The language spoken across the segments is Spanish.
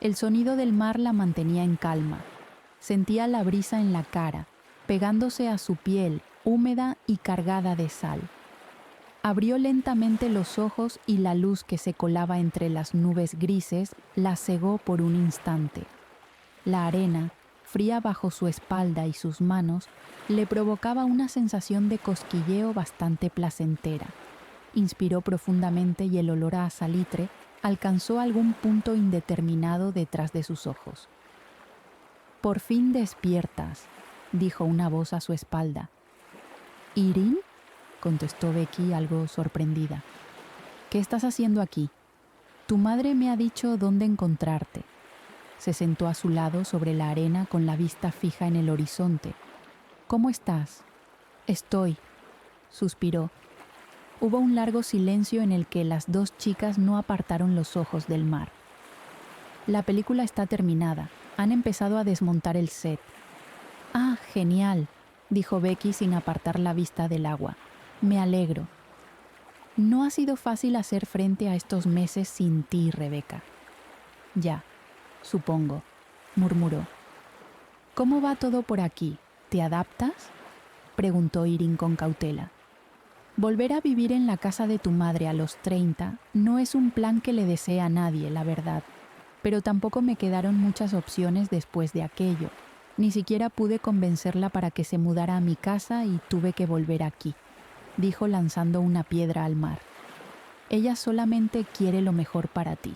El sonido del mar la mantenía en calma. Sentía la brisa en la cara, pegándose a su piel, húmeda y cargada de sal. Abrió lentamente los ojos y la luz que se colaba entre las nubes grises la cegó por un instante. La arena, fría bajo su espalda y sus manos, le provocaba una sensación de cosquilleo bastante placentera. Inspiró profundamente y el olor a salitre alcanzó algún punto indeterminado detrás de sus ojos. «Por fin despiertas», dijo una voz a su espalda. «¿Irene?», contestó Becky algo sorprendida. «¿Qué estás haciendo aquí? Tu madre me ha dicho dónde encontrarte». Se sentó a su lado sobre la arena con la vista fija en el horizonte. «¿Cómo estás?» «Estoy», suspiró. Hubo un largo silencio en el que las dos chicas no apartaron los ojos del mar. «La película está terminada. Han empezado a desmontar el set». «Ah, genial», dijo Becky sin apartar la vista del agua. «Me alegro». «No ha sido fácil hacer frente a estos meses sin ti, Rebeca». «Ya, supongo», murmuró. «¿Cómo va todo por aquí? ¿Te adaptas?», preguntó Irene con cautela. Volver a vivir en la casa de tu madre a los 30 no es un plan que le desee a nadie, la verdad, pero tampoco me quedaron muchas opciones después de aquello. Ni siquiera pude convencerla para que se mudara a mi casa y tuve que volver aquí», dijo lanzando una piedra al mar. «Ella solamente quiere lo mejor para ti».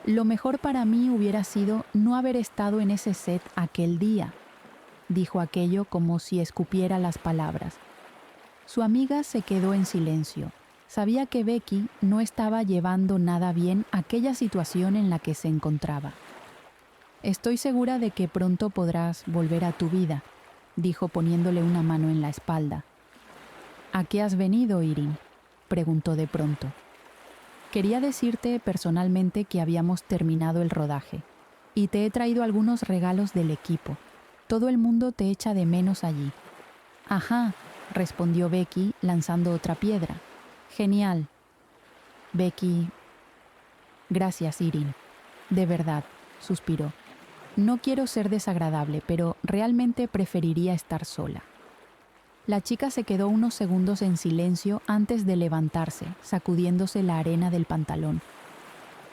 «Lo mejor para mí hubiera sido no haber estado en ese set aquel día», dijo aquello como si escupiera las palabras. Su amiga se quedó en silencio. Sabía que Becky no estaba llevando nada bien aquella situación en la que se encontraba. «Estoy segura de que pronto podrás volver a tu vida», dijo poniéndole una mano en la espalda. «¿A qué has venido, Irene?», preguntó de pronto. «Quería decirte personalmente que habíamos terminado el rodaje y te he traído algunos regalos del equipo. Todo el mundo te echa de menos allí». «Ajá», respondió Becky lanzando otra piedra. «Genial». Becky... «Gracias, Irene. De verdad», suspiró. «No quiero ser desagradable, pero realmente preferiría estar sola». La chica se quedó unos segundos en silencio antes de levantarse, sacudiéndose la arena del pantalón.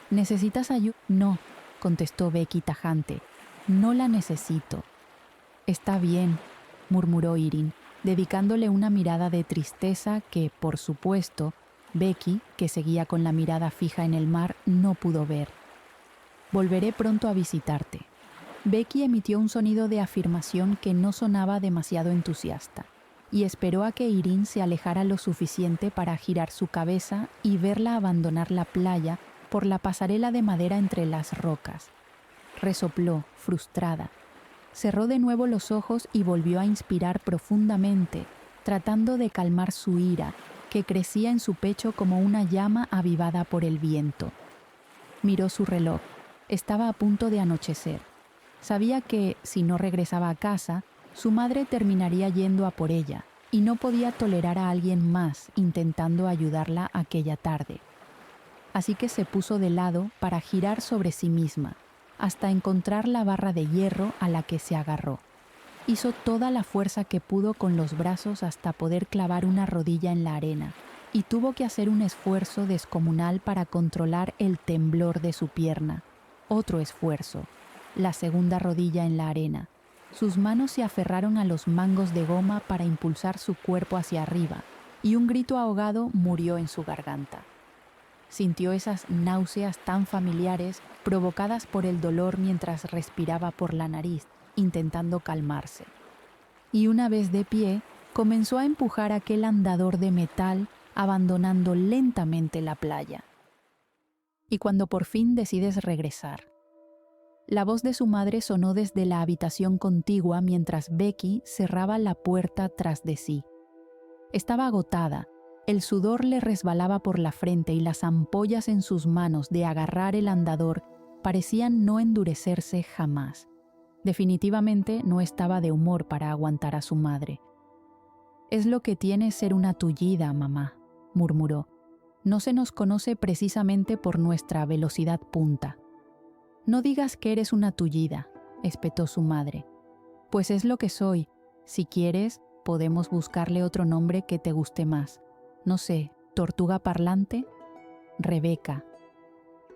«¿Necesitas ayuda?» «No», contestó Becky tajante. «No la necesito». «Está bien», murmuró Irene, dedicándole una mirada de tristeza que, por supuesto, Becky, que seguía con la mirada fija en el mar, no pudo ver. «Volveré pronto a visitarte». Becky emitió un sonido de afirmación que no sonaba demasiado entusiasta, y esperó a que Irene se alejara lo suficiente para girar su cabeza y verla abandonar la playa por la pasarela de madera entre las rocas. Resopló, frustrada. Cerró de nuevo los ojos y volvió a inspirar profundamente, tratando de calmar su ira, que crecía en su pecho como una llama avivada por el viento. Miró su reloj. Estaba a punto de anochecer. Sabía que, si no regresaba a casa, su madre terminaría yendo a por ella, y no podía tolerar a alguien más intentando ayudarla aquella tarde. Así que se puso de lado para girar sobre sí misma, hasta encontrar la barra de hierro a la que se agarró. Hizo toda la fuerza que pudo con los brazos hasta poder clavar una rodilla en la arena, y tuvo que hacer un esfuerzo descomunal para controlar el temblor de su pierna. Otro esfuerzo, la segunda rodilla en la arena. Sus manos se aferraron a los mangos de goma para impulsar su cuerpo hacia arriba, y un grito ahogado murió en su garganta. Sintió esas náuseas tan familiares provocadas por el dolor mientras respiraba por la nariz, intentando calmarse. Y una vez de pie, comenzó a empujar aquel andador de metal, abandonando lentamente la playa. Y cuando por fin decides regresar. La voz de su madre sonó desde la habitación contigua mientras Becky cerraba la puerta tras de sí. Estaba agotada. El sudor le resbalaba por la frente y las ampollas en sus manos de agarrar el andador parecían no endurecerse jamás. Definitivamente no estaba de humor para aguantar a su madre. «Es lo que tiene ser una tullida, mamá», murmuró. «No se nos conoce precisamente por nuestra velocidad punta». No digas que eres una tullida, espetó su madre. Pues es lo que soy. Si quieres, podemos buscarle otro nombre que te guste más. No sé, ¿tortuga parlante? Rebeca.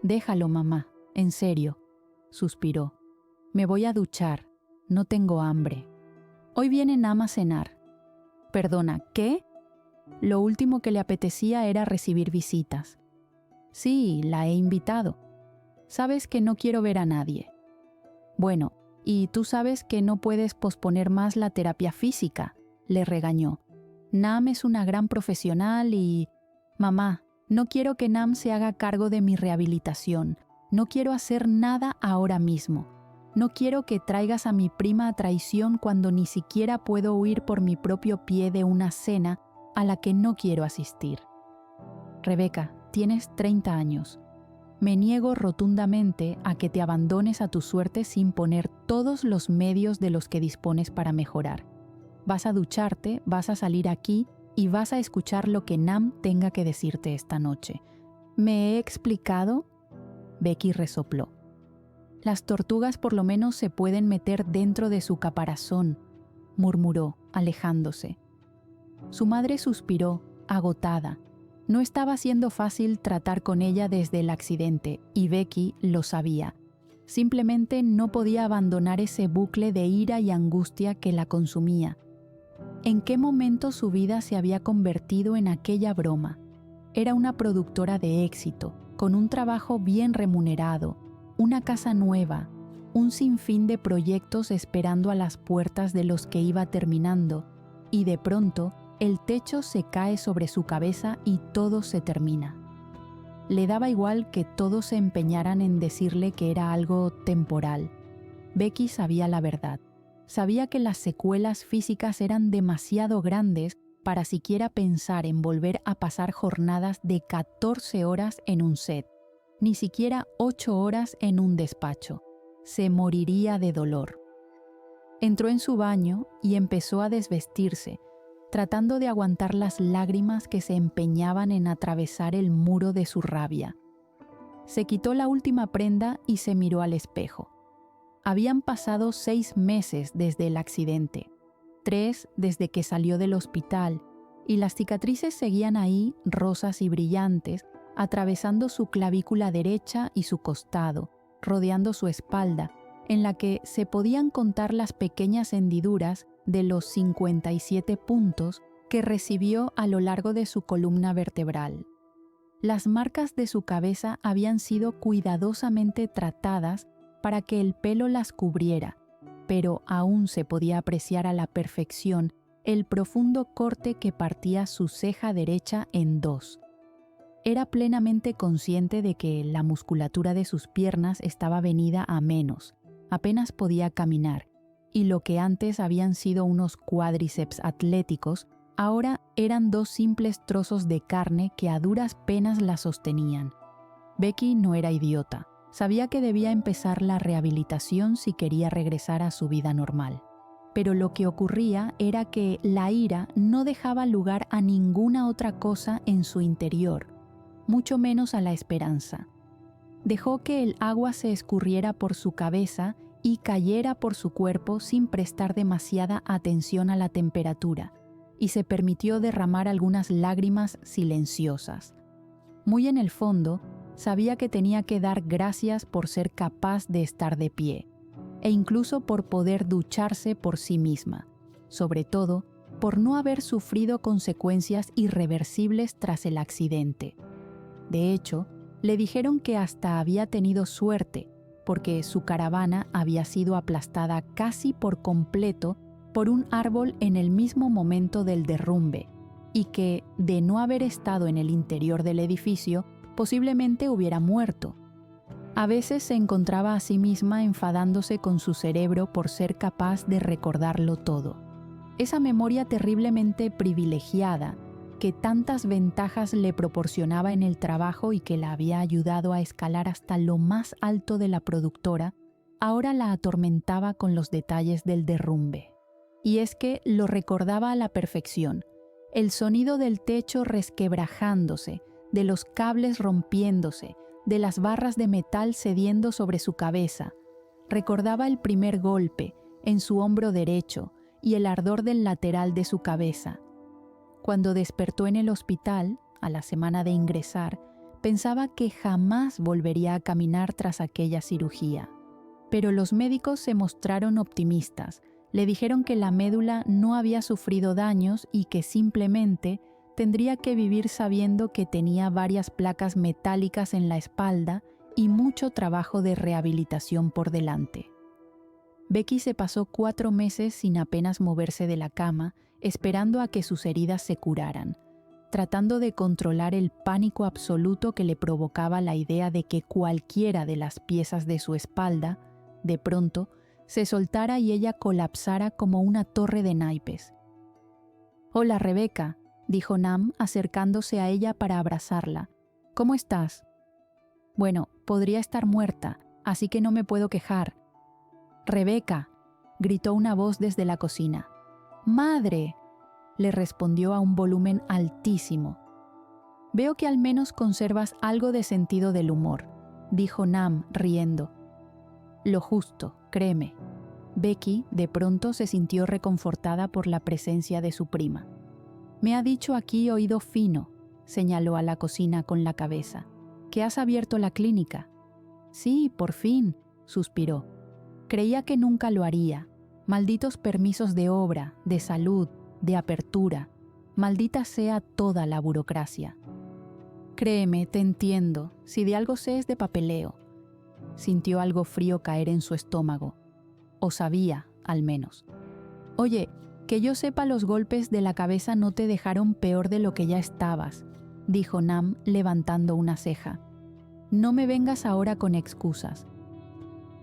Déjalo, mamá, en serio, suspiró. Me voy a duchar, no tengo hambre. Hoy viene Nam a cenar. Perdona, ¿qué? Lo último que le apetecía era recibir visitas. Sí, la he invitado. Sabes que no quiero ver a nadie. Bueno, y tú sabes que no puedes posponer más la terapia física, le regañó. Nam es una gran profesional y... Mamá, no quiero que Nam se haga cargo de mi rehabilitación. No quiero hacer nada ahora mismo. No quiero que traigas a mi prima a traición cuando ni siquiera puedo huir por mi propio pie de una cena a la que no quiero asistir. Rebeca, tienes 30 años. Me niego rotundamente a que te abandones a tu suerte sin poner todos los medios de los que dispones para mejorar. Vas a ducharte, vas a salir aquí y vas a escuchar lo que Nam tenga que decirte esta noche. ¿Me he explicado? Becky resopló. Las tortugas por lo menos se pueden meter dentro de su caparazón, murmuró, alejándose. Su madre suspiró, agotada. No estaba siendo fácil tratar con ella desde el accidente, y Becky lo sabía. Simplemente no podía abandonar ese bucle de ira y angustia que la consumía. ¿En qué momento su vida se había convertido en aquella broma? Era una productora de éxito, con un trabajo bien remunerado, una casa nueva, un sinfín de proyectos esperando a las puertas de los que iba terminando, y de pronto el techo se cae sobre su cabeza y todo se termina. Le daba igual que todos se empeñaran en decirle que era algo temporal. Becky sabía la verdad. Sabía que las secuelas físicas eran demasiado grandes para siquiera pensar en volver a pasar jornadas de 14 horas en un set, ni siquiera 8 horas en un despacho. Se moriría de dolor. Entró en su baño y empezó a desvestirse, tratando de aguantar las lágrimas que se empeñaban en atravesar el muro de su rabia. Se quitó la última prenda y se miró al espejo. Habían pasado 6 meses desde el accidente, 3 desde que salió del hospital, y las cicatrices seguían ahí, rosas y brillantes, atravesando su clavícula derecha y su costado, rodeando su espalda, en la que se podían contar las pequeñas hendiduras de los 57 puntos que recibió a lo largo de su columna vertebral. Las marcas de su cabeza habían sido cuidadosamente tratadas para que el pelo las cubriera, pero aún se podía apreciar a la perfección el profundo corte que partía su ceja derecha en 2. Era plenamente consciente de que la musculatura de sus piernas estaba venida a menos, apenas podía caminar, y lo que antes habían sido unos cuádriceps atléticos, ahora eran 2 simples trozos de carne que a duras penas la sostenían. Becky no era idiota. Sabía que debía empezar la rehabilitación si quería regresar a su vida normal. Pero lo que ocurría era que la ira no dejaba lugar a ninguna otra cosa en su interior, mucho menos a la esperanza. Dejó que el agua se escurriera por su cabeza y cayera por su cuerpo sin prestar demasiada atención a la temperatura, y se permitió derramar algunas lágrimas silenciosas. Muy en el fondo, sabía que tenía que dar gracias por ser capaz de estar de pie, e incluso por poder ducharse por sí misma, sobre todo por no haber sufrido consecuencias irreversibles tras el accidente. De hecho, le dijeron que hasta había tenido suerte, porque su caravana había sido aplastada casi por completo por un árbol en el mismo momento del derrumbe, y que, de no haber estado en el interior del edificio, posiblemente hubiera muerto. A veces se encontraba a sí misma enfadándose con su cerebro por ser capaz de recordarlo todo. Esa memoria terriblemente privilegiada, que tantas ventajas le proporcionaba en el trabajo y que la había ayudado a escalar hasta lo más alto de la productora, ahora la atormentaba con los detalles del derrumbe. Y es que lo recordaba a la perfección: el sonido del techo resquebrajándose, de los cables rompiéndose, de las barras de metal cediendo sobre su cabeza. Recordaba el primer golpe en su hombro derecho y el ardor del lateral de su cabeza. Cuando despertó en el hospital, a la semana de ingresar, pensaba que jamás volvería a caminar tras aquella cirugía. Pero los médicos se mostraron optimistas. Le dijeron que la médula no había sufrido daños y que simplemente tendría que vivir sabiendo que tenía varias placas metálicas en la espalda y mucho trabajo de rehabilitación por delante. Becky se pasó 4 meses sin apenas moverse de la cama, esperando a que sus heridas se curaran, tratando de controlar el pánico absoluto que le provocaba la idea de que cualquiera de las piezas de su espalda, de pronto, se soltara y ella colapsara como una torre de naipes. «Hola, Rebeca», dijo Nam, acercándose a ella para abrazarla. «¿Cómo estás?» «Bueno, podría estar muerta, así que no me puedo quejar». «Rebeca», gritó una voz desde la cocina. «¡Madre!», le respondió a un volumen altísimo. «Veo que al menos conservas algo de sentido del humor», dijo Nam, riendo. «Lo justo, créeme». Becky, de pronto, se sintió reconfortada por la presencia de su prima. «Me ha dicho aquí oído fino», señaló a la cocina con la cabeza, «que has abierto la clínica». «Sí, por fin», suspiró. «Creía que nunca lo haría. Malditos permisos de obra, de salud, de apertura. Maldita sea toda la burocracia». «Créeme, te entiendo. Si de algo sé es de papeleo». Sintió algo frío caer en su estómago. O sabía, al menos. «Oye, que yo sepa, los golpes de la cabeza no te dejaron peor de lo que ya estabas», dijo Nam levantando una ceja. «No me vengas ahora con excusas».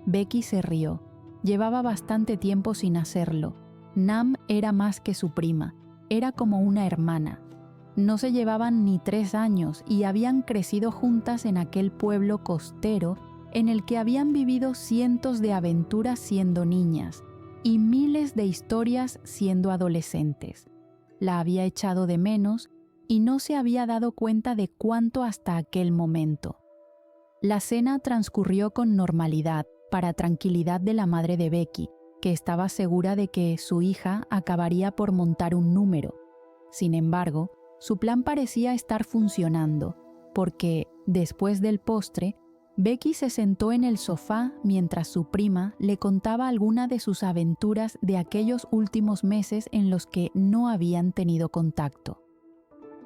Becky se rió. Llevaba bastante tiempo sin hacerlo. Nam era más que su prima, era como una hermana. No se llevaban ni 3 años y habían crecido juntas en aquel pueblo costero en el que habían vivido cientos de aventuras siendo niñas y miles de historias siendo adolescentes. La había echado de menos y no se había dado cuenta de cuánto hasta aquel momento. La cena transcurrió con normalidad, para tranquilidad de la madre de Becky, que estaba segura de que su hija acabaría por montar un número. Sin embargo, su plan parecía estar funcionando, porque, después del postre, Becky se sentó en el sofá mientras su prima le contaba alguna de sus aventuras de aquellos últimos meses en los que no habían tenido contacto.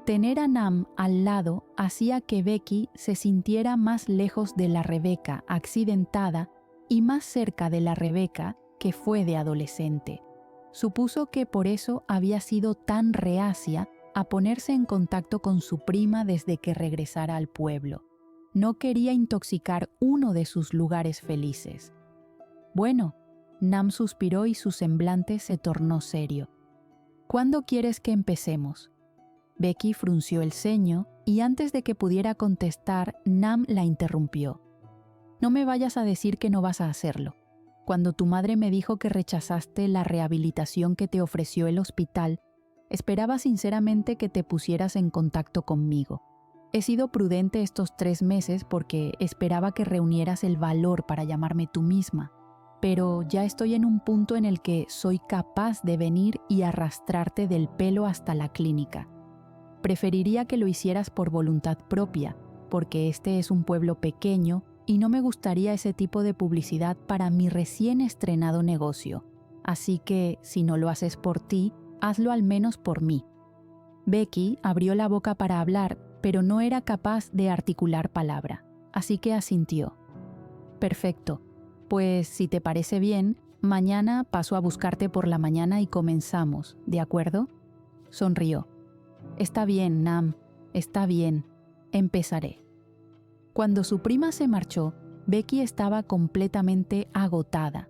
Tener a Nam al lado hacía que Becky se sintiera más lejos de la Rebeca accidentada y más cerca de la Rebeca que fue de adolescente. Supuso que por eso había sido tan reacia a ponerse en contacto con su prima desde que regresara al pueblo. No quería intoxicar uno de sus lugares felices. «Bueno», Nam suspiró y su semblante se tornó serio. «¿Cuándo quieres que empecemos?» Becky frunció el ceño y antes de que pudiera contestar, Nam la interrumpió. «No me vayas a decir que no vas a hacerlo. Cuando tu madre me dijo que rechazaste la rehabilitación que te ofreció el hospital, esperaba sinceramente que te pusieras en contacto conmigo. He sido prudente estos 3 meses porque esperaba que reunieras el valor para llamarme tú misma, pero ya estoy en un punto en el que soy capaz de venir y arrastrarte del pelo hasta la clínica. Preferiría que lo hicieras por voluntad propia, porque este es un pueblo pequeño y no me gustaría ese tipo de publicidad para mi recién estrenado negocio. Así que, si no lo haces por ti, hazlo al menos por mí». Becky abrió la boca para hablar, pero no era capaz de articular palabra, así que asintió. «Perfecto. Pues, si te parece bien, mañana paso a buscarte por la mañana y comenzamos, ¿de acuerdo?» Sonrió. «Está bien, Nam. Está bien. Empezaré». Cuando su prima se marchó, Becky estaba completamente agotada.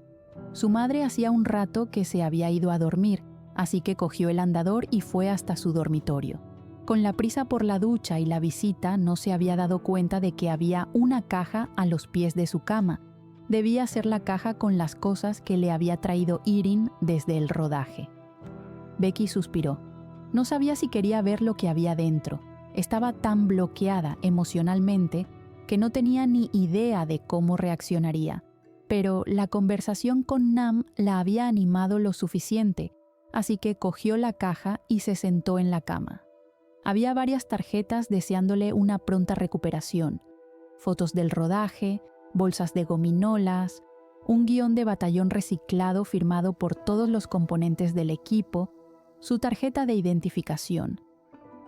Su madre hacía un rato que se había ido a dormir, así que cogió el andador y fue hasta su dormitorio. Con la prisa por la ducha y la visita, no se había dado cuenta de que había una caja a los pies de su cama. Debía ser la caja con las cosas que le había traído Irin desde el rodaje. Becky suspiró. No sabía si quería ver lo que había dentro. Estaba tan bloqueada emocionalmente que no tenía ni idea de cómo reaccionaría, pero la conversación con Nam la había animado lo suficiente, así que cogió la caja y se sentó en la cama. Había varias tarjetas deseándole una pronta recuperación, fotos del rodaje, bolsas de gominolas, un guión de batallón reciclado firmado por todos los componentes del equipo, su tarjeta de identificación.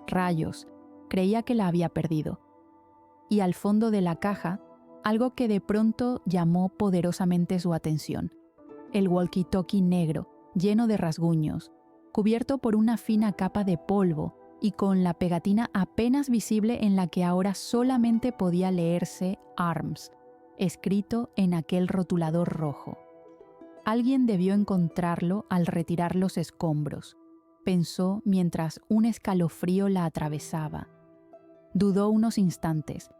Rayos, creía que la había perdido. Y al fondo de la caja, algo que de pronto llamó poderosamente su atención. El walkie-talkie negro, lleno de rasguños, cubierto por una fina capa de polvo y con la pegatina apenas visible en la que ahora solamente podía leerse ARMS, escrito en aquel rotulador rojo. Alguien debió encontrarlo al retirar los escombros, pensó mientras un escalofrío la atravesaba. Dudó unos instantes.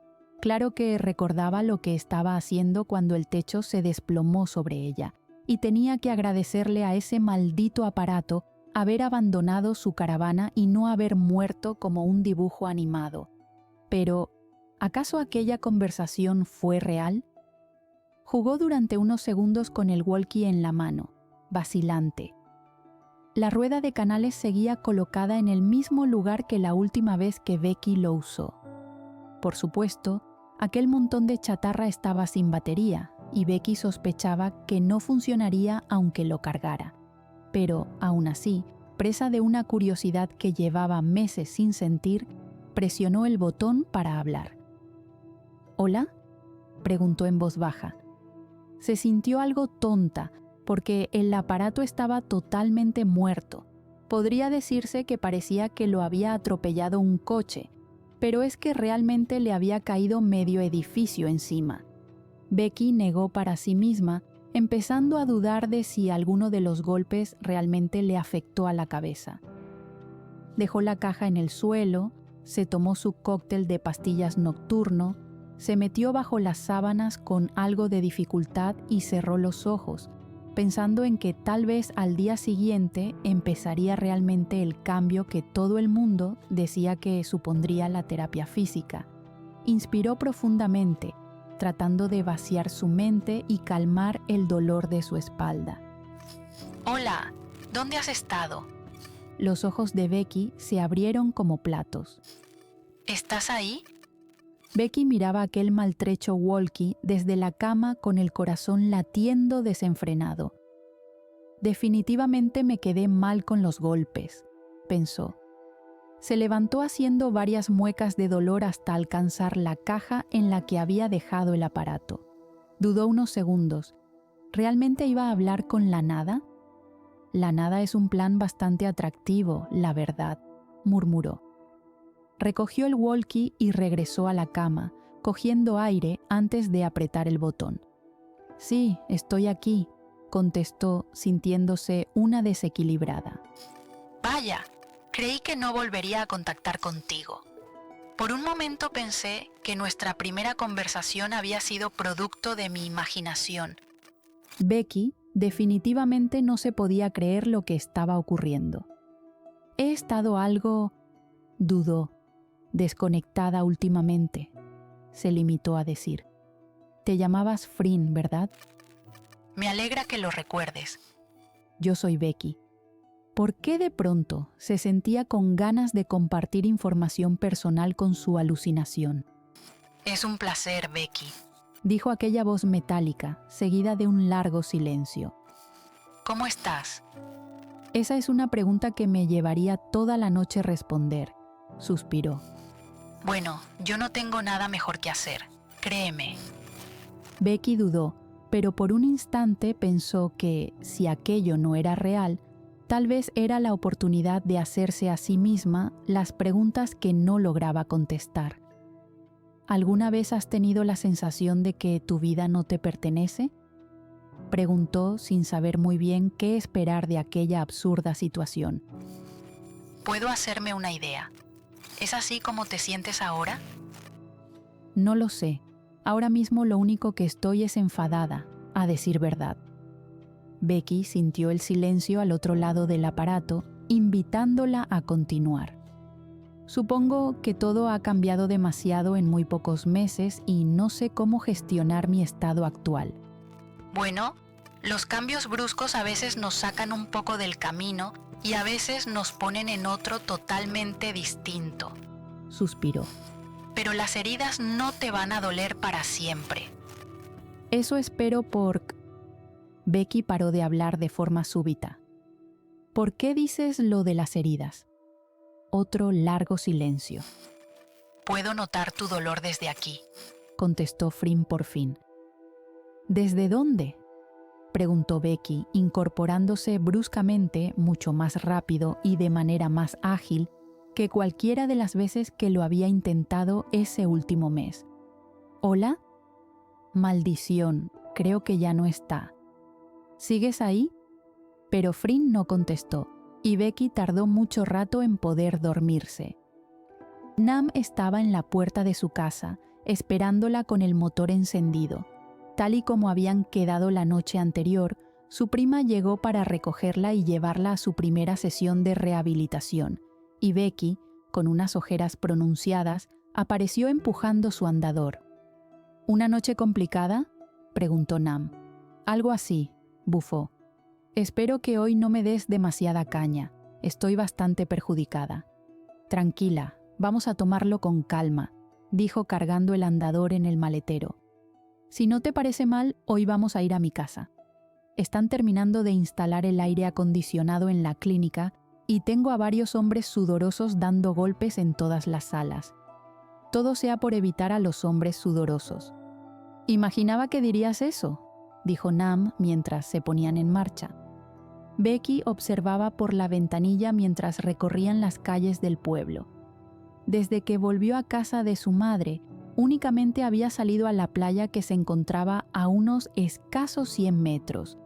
Claro que recordaba lo que estaba haciendo cuando el techo se desplomó sobre ella, y tenía que agradecerle a ese maldito aparato haber abandonado su caravana y no haber muerto como un dibujo animado. Pero, ¿acaso aquella conversación fue real? Jugó durante unos segundos con el walkie en la mano, vacilante. La rueda de canales seguía colocada en el mismo lugar que la última vez que Becky lo usó. Por supuesto, aquel montón de chatarra estaba sin batería y Becky sospechaba que no funcionaría aunque lo cargara. Pero, aún así, presa de una curiosidad que llevaba meses sin sentir, presionó el botón para hablar. ¿Hola?, preguntó en voz baja. Se sintió algo tonta porque el aparato estaba totalmente muerto. Podría decirse que parecía que lo había atropellado un coche, pero es que realmente le había caído medio edificio encima. Becky negó para sí misma, empezando a dudar de si alguno de los golpes realmente le afectó a la cabeza. Dejó la caja en el suelo, se tomó su cóctel de pastillas nocturno, se metió bajo las sábanas con algo de dificultad y cerró los ojos, pensando en que tal vez al día siguiente empezaría realmente el cambio que todo el mundo decía que supondría la terapia física. Inspiró profundamente, tratando de vaciar su mente y calmar el dolor de su espalda. «Hola, ¿dónde has estado?». Los ojos de Becky se abrieron como platos. «¿Estás ahí?». Becky miraba aquel maltrecho walkie desde la cama con el corazón latiendo desenfrenado. Definitivamente me quedé mal con los golpes, pensó. Se levantó haciendo varias muecas de dolor hasta alcanzar la caja en la que había dejado el aparato. Dudó unos segundos. ¿Realmente iba a hablar con la nada? La nada es un plan bastante atractivo, la verdad, murmuró. Recogió el walkie y regresó a la cama, cogiendo aire antes de apretar el botón. «Sí, estoy aquí», contestó, sintiéndose una desequilibrada. «Vaya, creí que no volvería a contactar contigo. Por un momento pensé que nuestra primera conversación había sido producto de mi imaginación». Becky definitivamente no se podía creer lo que estaba ocurriendo. «He estado algo», dudó, «desconectada últimamente», se limitó a decir. «Te llamabas Frin, ¿verdad?». «Me alegra que lo recuerdes». «Yo soy Becky». ¿Por qué de pronto se sentía con ganas de compartir información personal con su alucinación? «Es un placer, Becky», dijo aquella voz metálica, seguida de un largo silencio. «¿Cómo estás?». «Esa es una pregunta que me llevaría toda la noche responder», suspiró. «Bueno, yo no tengo nada mejor que hacer, créeme». Becky dudó, pero por un instante pensó que, si aquello no era real, tal vez era la oportunidad de hacerse a sí misma las preguntas que no lograba contestar. ¿Alguna vez has tenido la sensación de que tu vida no te pertenece?, preguntó sin saber muy bien qué esperar de aquella absurda situación. «Puedo hacerme una idea. ¿Es así como te sientes ahora?». «No lo sé. Ahora mismo lo único que estoy es enfadada, a decir verdad». Becky sintió el silencio al otro lado del aparato, invitándola a continuar. Supongo que todo ha cambiado demasiado en muy pocos meses y no sé cómo gestionar mi estado actual. Bueno, los cambios bruscos a veces nos sacan un poco del camino y a veces nos ponen en otro totalmente distinto. Suspiró. Pero las heridas no te van a doler para siempre. Eso espero por... Becky paró de hablar de forma súbita. ¿Por qué dices lo de las heridas? Otro largo silencio. Puedo notar tu dolor desde aquí, contestó Frim por fin. ¿Desde dónde? Preguntó Becky, incorporándose bruscamente, mucho más rápido y de manera más ágil que cualquiera de las veces que lo había intentado ese último mes. ¿Hola? Maldición, creo que ya no está. ¿Sigues ahí? Pero Frim no contestó, y Becky tardó mucho rato en poder dormirse. Nam estaba en la puerta de su casa, esperándola con el motor encendido. Tal y como habían quedado la noche anterior, su prima llegó para recogerla y llevarla a su primera sesión de rehabilitación, y Becky, con unas ojeras pronunciadas, apareció empujando su andador. ¿Una noche complicada?, preguntó Nam. Algo así, bufó. Espero que hoy no me des demasiada caña. Estoy bastante perjudicada. Tranquila, vamos a tomarlo con calma, dijo cargando el andador en el maletero. Si no te parece mal, hoy vamos a ir a mi casa. Están terminando de instalar el aire acondicionado en la clínica y tengo a varios hombres sudorosos dando golpes en todas las salas. Todo sea por evitar a los hombres sudorosos. Imaginaba que dirías eso, dijo Nam mientras se ponían en marcha. Becky observaba por la ventanilla mientras recorrían las calles del pueblo. Desde que volvió a casa de su madre, únicamente había salido a la playa que se encontraba a unos escasos 100 metros.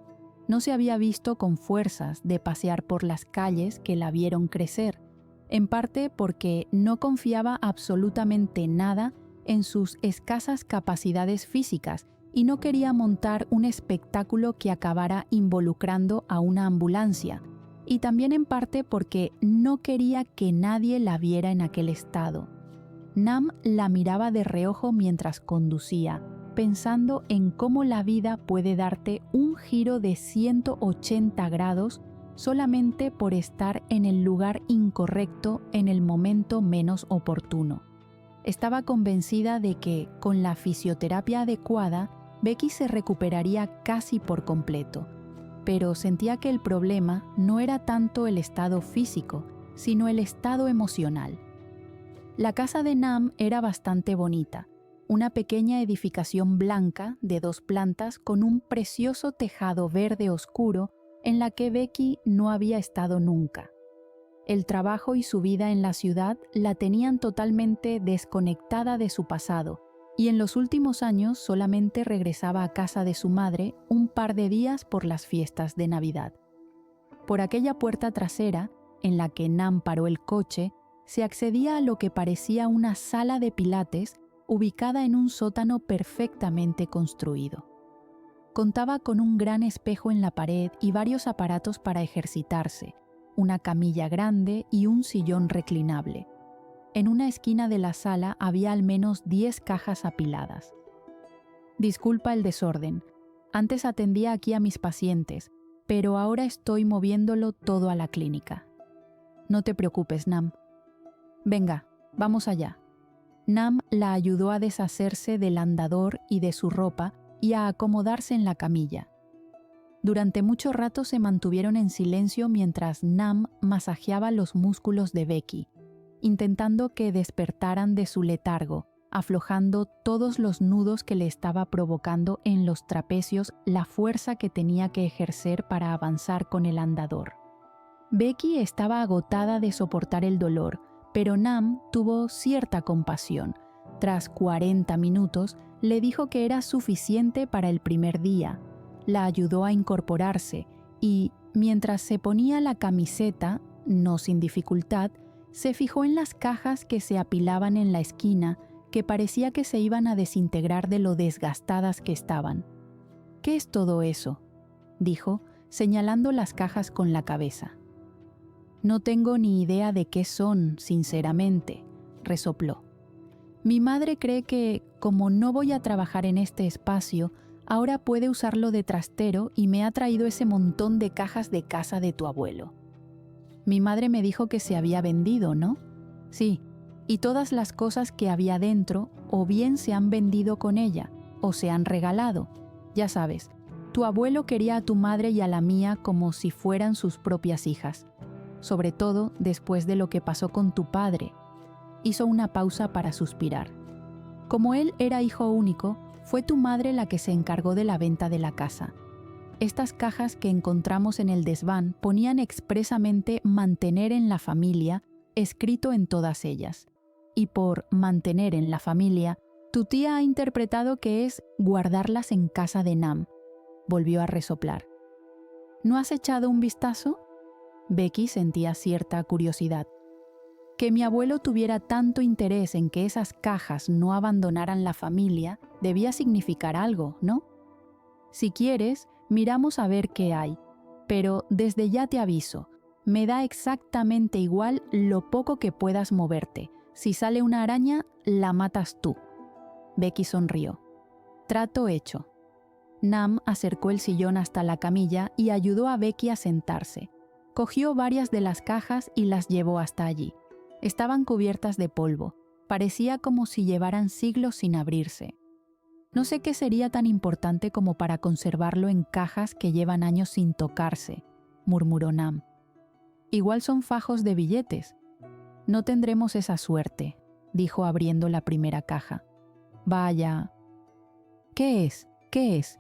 No se había visto con fuerzas de pasear por las calles que la vieron crecer, en parte porque no confiaba absolutamente nada en sus escasas capacidades físicas y no quería montar un espectáculo que acabara involucrando a una ambulancia, y también en parte porque no quería que nadie la viera en aquel estado. Nam la miraba de reojo mientras conducía, pensando en cómo la vida puede darte un giro de 180 grados solamente por estar en el lugar incorrecto en el momento menos oportuno. Estaba convencida de que, con la fisioterapia adecuada, Becky se recuperaría casi por completo, pero sentía que el problema no era tanto el estado físico, sino el estado emocional. La casa de Nam era bastante bonita, una pequeña edificación blanca de 2 plantas con un precioso tejado verde oscuro en la que Becky no había estado nunca. El trabajo y su vida en la ciudad la tenían totalmente desconectada de su pasado, y en los últimos años solamente regresaba a casa de su madre un par de días por las fiestas de Navidad. Por aquella puerta trasera, en la que Nam paró el coche, se accedía a lo que parecía una sala de pilates ubicada en un sótano perfectamente construido. Contaba con un gran espejo en la pared y varios aparatos para ejercitarse, una camilla grande y un sillón reclinable. En una esquina de la sala había al menos 10 cajas apiladas. Disculpa el desorden. Antes atendía aquí a mis pacientes, pero ahora estoy moviéndolo todo a la clínica. No te preocupes, Nam. Venga, vamos allá. Nam la ayudó a deshacerse del andador y de su ropa y a acomodarse en la camilla. Durante mucho rato se mantuvieron en silencio mientras Nam masajeaba los músculos de Becky, intentando que despertaran de su letargo, aflojando todos los nudos que le estaba provocando en los trapecios la fuerza que tenía que ejercer para avanzar con el andador. Becky estaba agotada de soportar el dolor, pero Nam tuvo cierta compasión. Tras 40 minutos, le dijo que era suficiente para el primer día. La ayudó a incorporarse y, mientras se ponía la camiseta, no sin dificultad, se fijó en las cajas que se apilaban en la esquina, que parecía que se iban a desintegrar de lo desgastadas que estaban. ¿Qué es todo eso?, dijo, señalando las cajas con la cabeza. No tengo ni idea de qué son, sinceramente, resopló. Mi madre cree que, como no voy a trabajar en este espacio, ahora puede usarlo de trastero y me ha traído ese montón de cajas de casa de tu abuelo. Mi madre me dijo que se había vendido, ¿no? Sí, y todas las cosas que había dentro o bien se han vendido con ella o se han regalado. Ya sabes, tu abuelo quería a tu madre y a la mía como si fueran sus propias hijas, sobre todo después de lo que pasó con tu padre. Hizo una pausa para suspirar. Como él era hijo único, fue tu madre la que se encargó de la venta de la casa. Estas cajas que encontramos en el desván ponían expresamente mantener en la familia escrito en todas ellas. Y por mantener en la familia, tu tía ha interpretado que es guardarlas en casa de Nam. Volvió a resoplar. ¿No has echado un vistazo? Becky sentía cierta curiosidad. Que mi abuelo tuviera tanto interés en que esas cajas no abandonaran la familia debía significar algo, ¿no? Si quieres, miramos a ver qué hay, pero desde ya te aviso, me da exactamente igual lo poco que puedas moverte. Si sale una araña, la matas tú. Becky sonrió. Trato hecho. Nam acercó el sillón hasta la camilla y ayudó a Becky a sentarse. Cogió varias de las cajas y las llevó hasta allí. Estaban cubiertas de polvo. Parecía como si llevaran siglos sin abrirse. No sé qué sería tan importante como para conservarlo en cajas que llevan años sin tocarse, murmuró Nam. Igual son fajos de billetes. No tendremos esa suerte, dijo abriendo la primera caja. Vaya. ¿Qué es? ¿Qué es?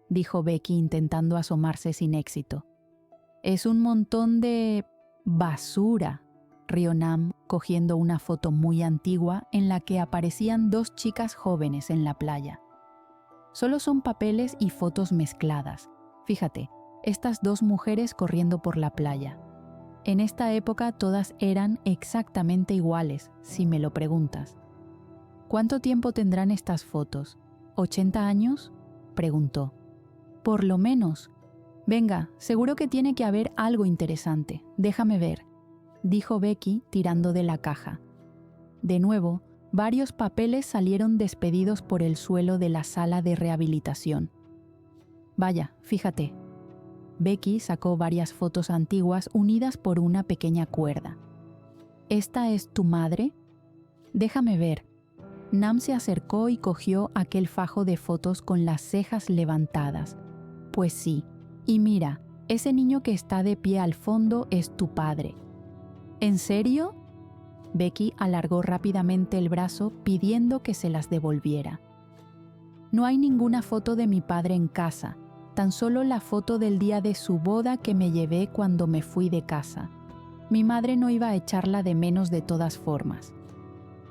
Dijo Becky intentando asomarse sin éxito. Es un montón de basura, rió Nam, cogiendo una foto muy antigua en la que aparecían dos chicas jóvenes en la playa. Solo son papeles y fotos mezcladas. Fíjate, estas dos mujeres corriendo por la playa. En esta época todas eran exactamente iguales, si me lo preguntas. ¿Cuánto tiempo tendrán estas fotos? ¿80 años? Preguntó. Por lo menos. Venga, seguro que tiene que haber algo interesante. Déjame ver, dijo Becky tirando de la caja. De nuevo, varios papeles salieron despedidos por el suelo de la sala de rehabilitación. Vaya, fíjate. Becky sacó varias fotos antiguas unidas por una pequeña cuerda. ¿Esta es tu madre? Déjame ver. Nam se acercó y cogió aquel fajo de fotos con las cejas levantadas. Pues sí, y mira, ese niño que está de pie al fondo es tu padre. ¿En serio? Becky alargó rápidamente el brazo pidiendo que se las devolviera. No hay ninguna foto de mi padre en casa, tan solo la foto del día de su boda que me llevé cuando me fui de casa. Mi madre no iba a echarla de menos de todas formas.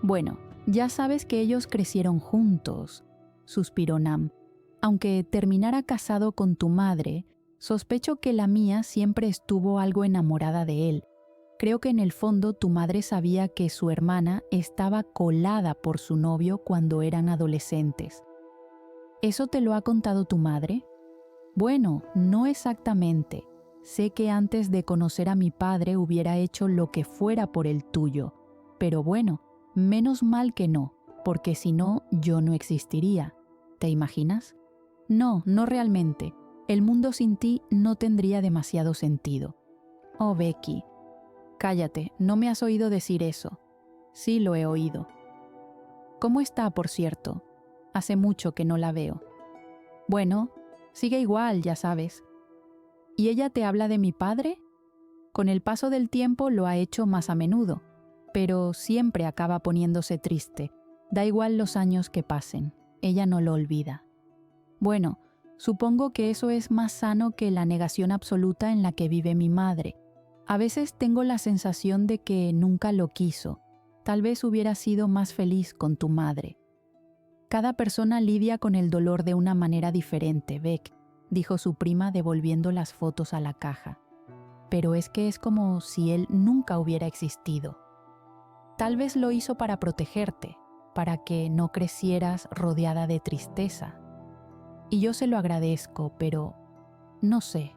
Bueno, ya sabes que ellos crecieron juntos, suspiró Nam. Aunque terminara casado con tu madre, sospecho que la mía siempre estuvo algo enamorada de él. Creo que en el fondo tu madre sabía que su hermana estaba colada por su novio cuando eran adolescentes. ¿Eso te lo ha contado tu madre? Bueno, no exactamente. Sé que antes de conocer a mi padre hubiera hecho lo que fuera por el tuyo. Pero bueno, menos mal que no, porque si no, yo no existiría. ¿Te imaginas? No, no realmente. El mundo sin ti no tendría demasiado sentido. Oh, Becky. Cállate, no me has oído decir eso. Sí lo he oído. ¿Cómo está, por cierto? Hace mucho que no la veo. Bueno, sigue igual, ya sabes. ¿Y ella te habla de mi padre? Con el paso del tiempo lo ha hecho más a menudo, pero siempre acaba poniéndose triste. Da igual los años que pasen, ella no lo olvida. Bueno, supongo que eso es más sano que la negación absoluta en la que vive mi madre. A veces tengo la sensación de que nunca lo quiso. Tal vez hubiera sido más feliz con tu madre. Cada persona lidia con el dolor de una manera diferente, Beck, dijo su prima devolviendo las fotos a la caja. Pero es que es como si él nunca hubiera existido. Tal vez lo hizo para protegerte, para que no crecieras rodeada de tristeza. Y yo se lo agradezco, pero no sé.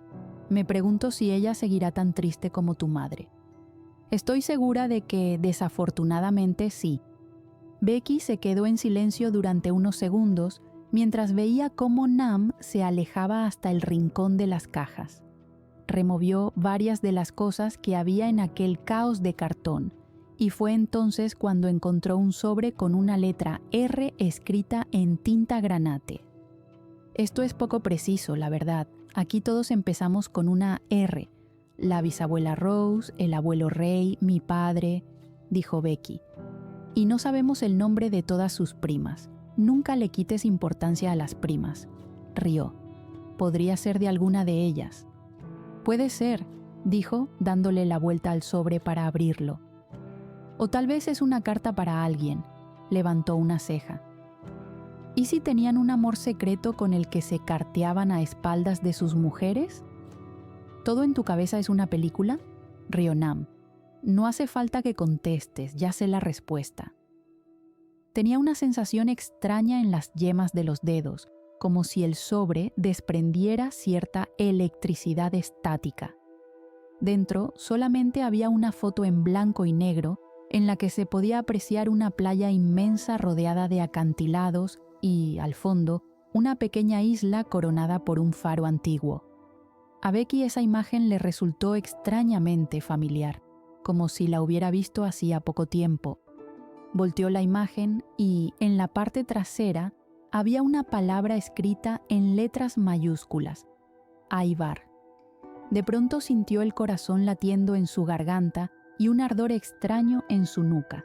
Me pregunto si ella seguirá tan triste como tu madre. Estoy segura de que, desafortunadamente, sí. Becky se quedó en silencio durante unos segundos mientras veía cómo Nam se alejaba hasta el rincón de las cajas. Removió varias de las cosas que había en aquel caos de cartón, y fue entonces cuando encontró un sobre con una letra R escrita en tinta granate. Esto es poco preciso, la verdad. Aquí todos empezamos con una R. La bisabuela Rose, el abuelo Ray, mi padre, dijo Becky. Y no sabemos el nombre de todas sus primas. Nunca le quites importancia a las primas. Rió. Podría ser de alguna de ellas. Puede ser, dijo, dándole la vuelta al sobre para abrirlo. O tal vez es una carta para alguien. Levantó una ceja. ¿Y si tenían un amor secreto con el que se carteaban a espaldas de sus mujeres? ¿Todo en tu cabeza es una película? Rió Nam. No hace falta que contestes, ya sé la respuesta. Tenía una sensación extraña en las yemas de los dedos, como si el sobre desprendiera cierta electricidad estática. Dentro solamente había una foto en blanco y negro en la que se podía apreciar una playa inmensa rodeada de acantilados y, al fondo, una pequeña isla coronada por un faro antiguo. A Becky esa imagen le resultó extrañamente familiar, como si la hubiera visto hacía poco tiempo. Volteó la imagen y, en la parte trasera, había una palabra escrita en letras mayúsculas: Aibar. De pronto sintió el corazón latiendo en su garganta y un ardor extraño en su nuca.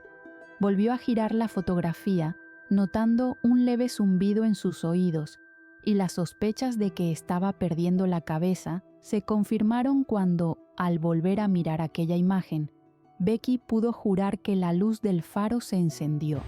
Volvió a girar la fotografía, notando un leve zumbido en sus oídos, y las sospechas de que estaba perdiendo la cabeza se confirmaron cuando, al volver a mirar aquella imagen, Becky pudo jurar que la luz del faro se encendió.